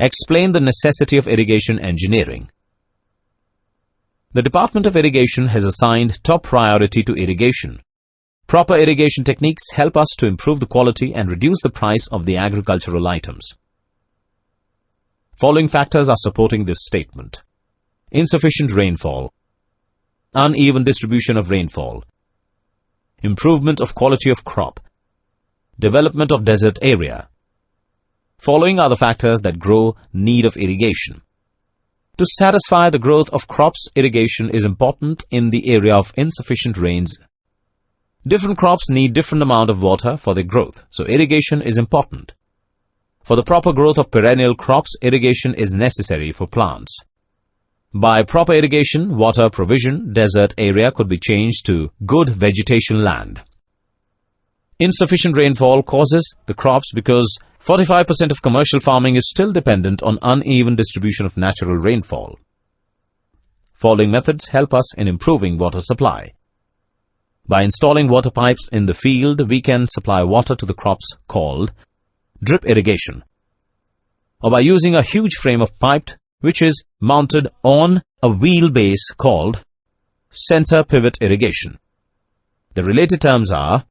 Explain the necessity of irrigation engineering. The Department of Irrigation has assigned top priority to irrigation. Proper irrigation techniques help us to improve the quality and reduce the price of the agricultural items. Following factors are supporting this statement: insufficient rainfall, uneven distribution of rainfall, improvement of quality of crop, development of desert area. Following are the factors that grow need of irrigation. To satisfy the growth of crops, irrigation is important in the area of insufficient rains. Different crops need different amount of water for their growth, so irrigation is important. For the proper growth of perennial crops, irrigation is necessary for plants. By proper irrigation, water provision, desert area could be changed to good vegetation land. Insufficient rainfall causes the crops because 45% of commercial farming is still dependent on uneven distribution of natural rainfall. Following methods help us in improving water supply. By installing water pipes in the field, we can supply water to the crops called drip irrigation, or by using a huge frame of pipe which is mounted on a wheel base called center pivot irrigation. The related terms are